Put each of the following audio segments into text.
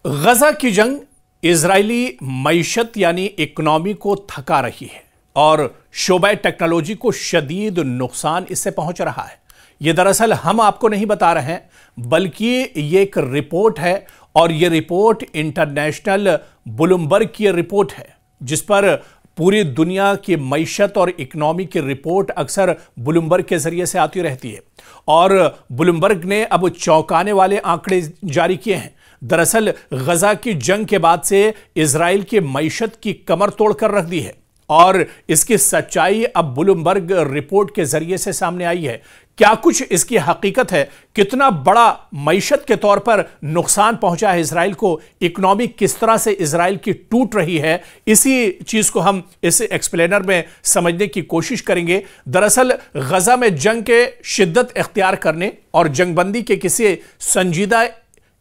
गजा की जंग इजरायली मईशत यानी इकोनॉमी को थका रही है और शोबे टेक्नोलॉजी को शदीद नुकसान इससे पहुंच रहा है। यह दरअसल हम आपको नहीं बता रहे हैं, बल्कि ये एक रिपोर्ट है और यह रिपोर्ट इंटरनेशनल ब्लूमबर्ग की रिपोर्ट है, जिस पर पूरी दुनिया की मईशत और इकोनॉमी की रिपोर्ट अक्सर ब्लूमबर्ग के जरिए से आती रहती है। और ब्लूमबर्ग ने अब चौंकाने वाले आंकड़े जारी किए हैं। दरअसल गजा की जंग के बाद से इजराइल की मईशत की कमर तोड़कर रख दी है और इसकी सच्चाई अब ब्लूमबर्ग रिपोर्ट के जरिए से सामने आई है। क्या कुछ इसकी हकीकत है, कितना बड़ा मईशत के तौर पर नुकसान पहुंचा है इजराइल को, इकोनॉमी किस तरह से इजराइल की टूट रही है, इसी चीज को हम इस एक्सप्लेनर में समझने की कोशिश करेंगे। दरअसल गजा में जंग के शिद्दत इख्तियार करने और जंगबंदी के किसी संजीदा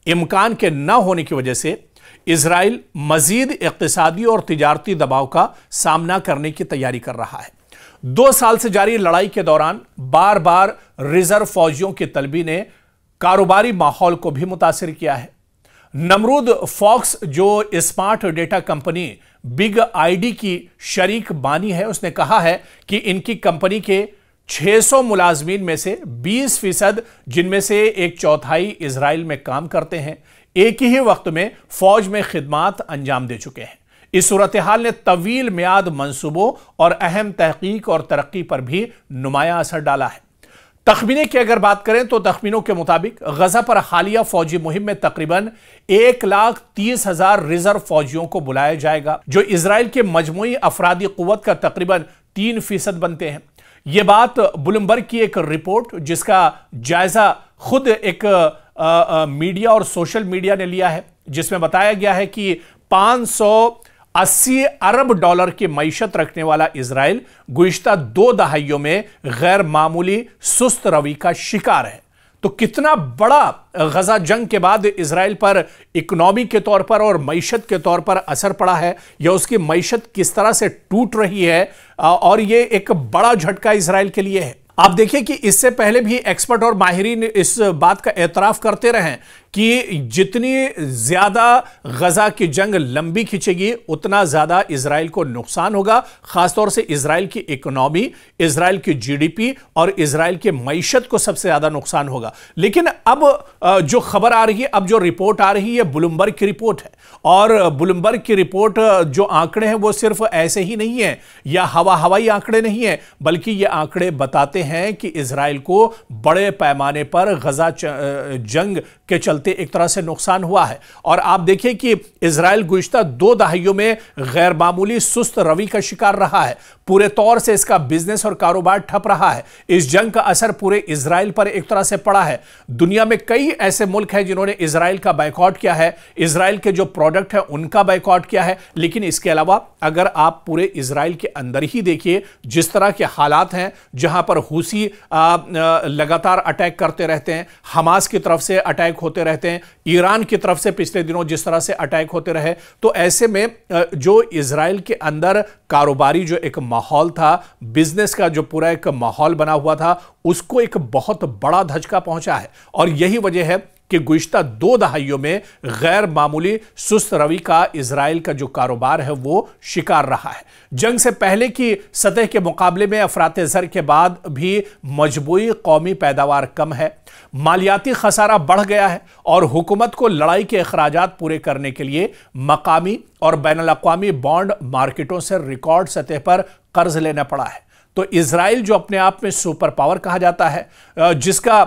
इम्कान के न होने की वजह से इजराइल मजीद इक्तिसादी और तिजारती दबाव का सामना करने की तैयारी कर रहा है। 2 साल से जारी लड़ाई के दौरान बार बार रिजर्व फौजियों की तलबी ने कारोबारी माहौल को भी मुतासिर किया है। नमरूद फॉक्स, जो smart data company big ID की शरीक बानी है, उसने कहा है कि इनकी कंपनी के 600 मुलाजमीन में से 20%, जिनमें से 1/4 इजराइल में काम करते हैं, एक ही वक्त में फौज में खिदमात अंजाम दे चुके हैं। इस सूरत हाल ने तवील मियाद मंसूबों और अहम तहकीक और तरक्की पर भी नुमाया असर डाला है। तखमीने की अगर बात करें तो तखमीनों के मुताबिक गजा पर हालिया फौजी मुहिम में तकरीबन 1,30,000 रिजर्व फौजियों को बुलाया जाएगा, जो इजराइल के मजमूई अफरादी कुव्वत का तकरीबन 3% बनते हैं। यह बात ब्लूमबर्ग की एक रिपोर्ट, जिसका जायजा खुद एक मीडिया और सोशल मीडिया ने लिया है, जिसमें बताया गया है कि 580 अरब डॉलर की मईशत रखने वाला इजराइल गुज़िश्ता 2 दहाइयों में गैर मामूली सुस्त रवि का शिकार है। तो कितना बड़ा गजा जंग के बाद इजराइल पर इकोनॉमी के तौर पर और मईशत के तौर पर असर पड़ा है, या उसकी मईशत किस तरह से टूट रही है, और यह एक बड़ा झटका इजराइल के लिए है। आप देखिए कि इससे पहले भी एक्सपर्ट और माहिरीन इस बात का एतराफ करते रहे कि जितनी ज्यादा गजा की जंग लंबी खिंचेगी, उतना ज्यादा इजराइल को नुकसान होगा। खासतौर से इजराइल की इकोनॉमी, इजराइल की जीडीपी और इजराइल की मईशत को सबसे ज्यादा नुकसान होगा। लेकिन अब जो खबर आ रही है, अब जो रिपोर्ट आ रही है, ब्लूमबर्ग की रिपोर्ट है। और ब्लूमबर्ग की रिपोर्ट जो आंकड़े हैं वो सिर्फ ऐसे ही नहीं है या हवाई आंकड़े नहीं है, बल्कि ये आंकड़े बताते हैं कि इजराइल को बड़े पैमाने पर गजा जंग के चलते एक तरह से नुकसान हुआ है। और आप देखिए कि इजराइल गुज़िश्ता 2 दहाइयों में गैर मामूली सुस्त रवि का शिकार रहा है। पूरे तौर से इसका बिजनेस और कारोबार ठप रहा है। इस जंग का असर पूरे इजराइल पर एक तरह से पड़ा है। दुनिया में कई ऐसे मुल्क हैं जिन्होंने इजराइल का बायकॉट किया है, इजराइल के जो प्रोडक्ट है उनका बायकॉट किया है। लेकिन इसके अलावा अगर आप पूरे इजराइल के अंदर ही देखिए, जिस तरह के हालात हैं, जहां पर हुसी लगातार अटैक करते रहते हैं, हमास की तरफ से अटैक होते रहते हैं, ईरान की तरफ से पिछले दिनों जिस तरह से अटैक होते रहे, तो ऐसे में जो इजराइल के अंदर कारोबारी जो एक माहौल था, बिजनेस का जो पूरा एक माहौल बना हुआ था, उसको एक बहुत बड़ा धचका पहुंचा है। और यही वजह है कि गुज़िश्ता 2 दहाइयों में गैर मामूली सुस्त रवि का इजराइल का जो कारोबार है वो शिकार रहा है। जंग से पहले की सतह के मुकाबले में अफरात ज़र के बाद भी मजबूई कौमी पैदावार कम है, मालियाती खसारा बढ़ गया है और हुकूमत को लड़ाई के अखराजात पूरे करने के लिए मकामी और बैनुल अक़वामी बॉन्ड मार्केटों से रिकॉर्ड सतह पर कर्ज लेना पड़ा है। तो इजराइल, जो अपने आप में सुपर पावर कहा जाता है, जिसका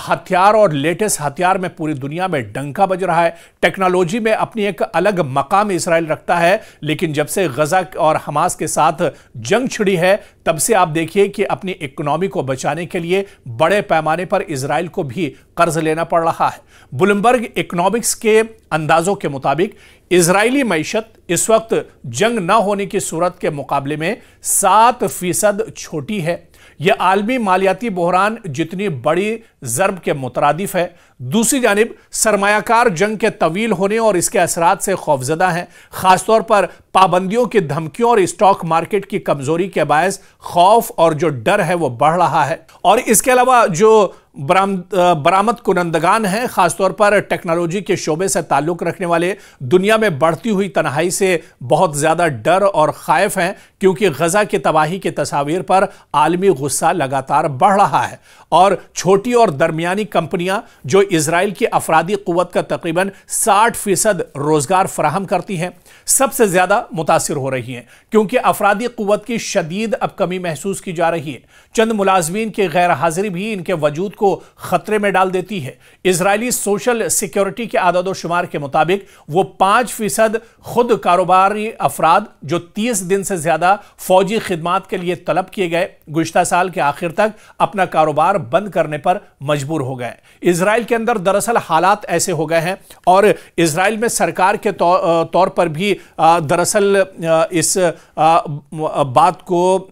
हथियार और लेटेस्ट हथियार में पूरी दुनिया में डंका बज रहा है, टेक्नोलॉजी में अपनी एक अलग मकाम इजराइल रखता है, लेकिन जब से गजा और हमास के साथ जंग छिड़ी है, तब से आप देखिए कि अपनी इकोनॉमी को बचाने के लिए बड़े पैमाने पर इजराइल को भी कर्ज लेना पड़ रहा है। ब्लूमबर्ग इकोनॉमिक्स के अंदाजों के मुताबिक इजरायली मईशत इस वक्त जंग न होने की सूरत के मुकाबले में 7% छोटी है। यह आलमी मालियाती बहरान जितनी बड़ी ज़र्ब के मुतरादिफ है। दूसरी जानिब सरमायाकार जंग के तवील होने और इसके असरात से खौफजदा हैं। खासतौर पर पाबंदियों की धमकियों और स्टॉक मार्केट की कमजोरी के बायस खौफ और जो डर है वो बढ़ रहा है। और इसके अलावा जो बरामद कुनंदगान हैं, खासतौर पर टेक्नोलॉजी के शोबे से ताल्लुक रखने वाले, दुनिया में बढ़ती हुई तन्हाई से बहुत ज्यादा डर और खाइफ हैं, क्योंकि गजा की तबाही की तस्वीर पर आलमी गुस्सा लगातार बढ़ रहा है और छोटी और दरमियानी कंपनियां जो इजराइल की अफरादी कुव्वत का तकरीबन 60% रोजगार फराहम करती हैं, सबसे ज्यादा मुतासिर हो रही हैं, क्योंकि अफरादी कुव्वत की शदीद अब कमी महसूस की जा रही है। चंद मुलाजमीन की गैर हाजिरी भी इनके वजूद को खतरे में डाल देती है। इजरायली सोशल सिक्योरिटी के आदादो शुमार के मुताबिक वो 5% खुद कारोबारी अफराद जो 30 दिन से ज्यादा फौजी खिदमात के लिए तलब किए गए, गुज़िश्ता साल के आखिर तक अपना कारोबार बंद करने पर मजबूर हो गए। इजराइल के अंदर दरअसल हालात ऐसे हो गए हैं और इजराइल में सरकार के तौर पर भी दरअसल इस बात को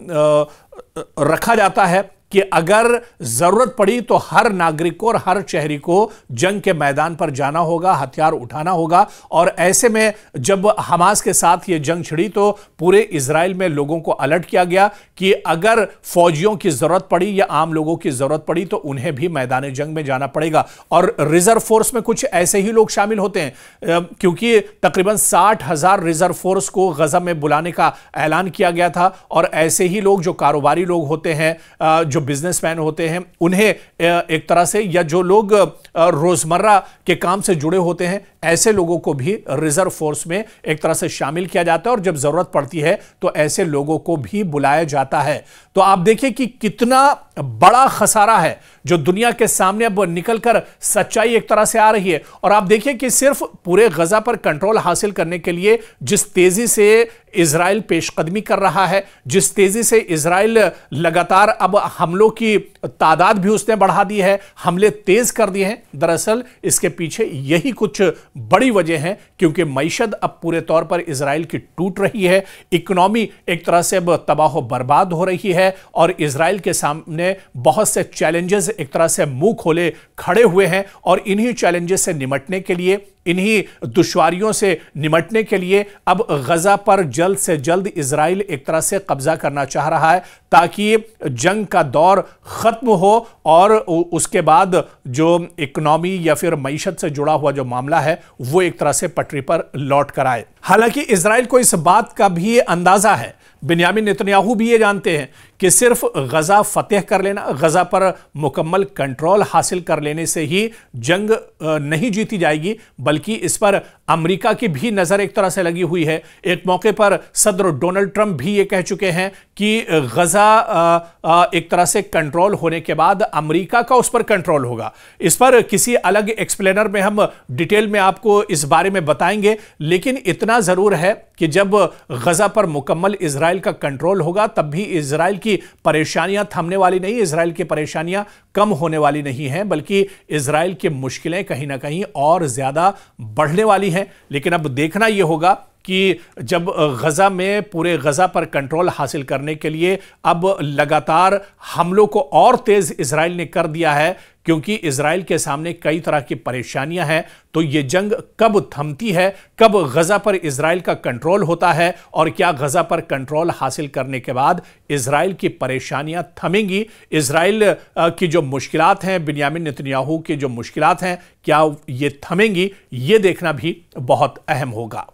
रखा जाता है कि अगर जरूरत पड़ी तो हर नागरिक को और हर शहरी को जंग के मैदान पर जाना होगा, हथियार उठाना होगा। और ऐसे में जब हमास के साथ ये जंग छिड़ी तो पूरे इजराइल में लोगों को अलर्ट किया गया कि अगर फौजियों की जरूरत पड़ी या आम लोगों की जरूरत पड़ी तो उन्हें भी मैदान जंग में जाना पड़ेगा। और रिजर्व फोर्स में कुछ ऐसे ही लोग शामिल होते हैं, क्योंकि तकरीबन 60,000 रिजर्व फोर्स को गजा में बुलाने का ऐलान किया गया था। और ऐसे ही लोग जो कारोबारी लोग होते हैं, जो बिजनेसमैन होते हैं, उन्हें एक तरह से, या जो लोग रोजमर्रा के काम से जुड़े होते हैं, ऐसे लोगों को भी रिजर्व फोर्स में एक तरह से शामिल किया जाता है। और जब जरूरत पड़ती है तो ऐसे लोगों को भी बुलाया जाता है। तो आप देखिए कि कितना बड़ा खसारा है जो दुनिया के सामने अब निकलकर सच्चाई एक तरह से आ रही है। और आप देखिए कि सिर्फ पूरे गजा पर कंट्रोल हासिल करने के लिए जिस तेजी से इजराइल पेशकदमी कर रहा है, जिस तेजी से इजराइल लगातार अब हमलों की तादाद भी उसने बढ़ा दी है, हमले तेज कर दिए हैं, दरअसल इसके पीछे यही कुछ बड़ी वजह है। क्योंकि मईशत अब पूरे तौर पर इजराइल की टूट रही है, इकोनॉमी एक तरह से अब तबाह बर्बाद हो रही है और इजराइल के सामने बहुत से चैलेंजेस एक तरह से मुंह खोले खड़े हुए हैं। और इन्हीं चैलेंजेस से निमटने के लिए, इन्हीं दुश्वारियों से निमटने के लिए अब गजा पर जल्द से जल्द इजराइल एक तरह से कब्जा करना चाह रहा है, ताकि जंग का दौर खत्म हो और उसके बाद जो इकोनॉमी या फिर मईशत से जुड़ा हुआ जो मामला है वो एक तरह से पटरी पर लौट कर आए। हालांकि इजराइल को इस बात का भी अंदाजा है, बिन्यामिन नेतन्याहू भी ये जानते हैं कि सिर्फ गजा फतेह कर लेना, गजा पर मुकम्मल कंट्रोल हासिल कर लेने से ही जंग नहीं जीती जाएगी, बल्कि इस पर अमेरिका की भी नजर एक तरह से लगी हुई है। एक मौके पर सदर डोनाल्ड ट्रंप भी ये कह चुके हैं कि गजा एक तरह से कंट्रोल होने के बाद अमेरिका का उस पर कंट्रोल होगा। इस पर किसी अलग एक्सप्लेनर में हम डिटेल में आपको इस बारे में बताएंगे, लेकिन इतना जरूर है कि जब गजा पर मुकम्मल इजराइल का कंट्रोल होगा तब भी इजराइल की परेशानियां थमने वाली नहीं, इजराइल की परेशानियां कम होने वाली नहीं हैं, बल्कि इजराइल की मुश्किलें कहीं ना कहीं और ज्यादा बढ़ने वाली हैं। लेकिन अब देखना यह होगा कि जब गजा में, पूरे गजा पर कंट्रोल हासिल करने के लिए अब लगातार हमलों को और तेज इजराइल ने कर दिया है, क्योंकि इजराइल के सामने कई तरह की परेशानियां हैं, तो ये जंग कब थमती है, कब गजा पर इजराइल का कंट्रोल होता है और क्या गजा पर कंट्रोल हासिल करने के बाद इजराइल की परेशानियां थमेंगी, इजराइल की जो मुश्किलात हैं, बिन्यामिन नेतन्याहू की जो मुश्किलात हैं, क्या ये थमेंगी, ये देखना भी बहुत अहम होगा।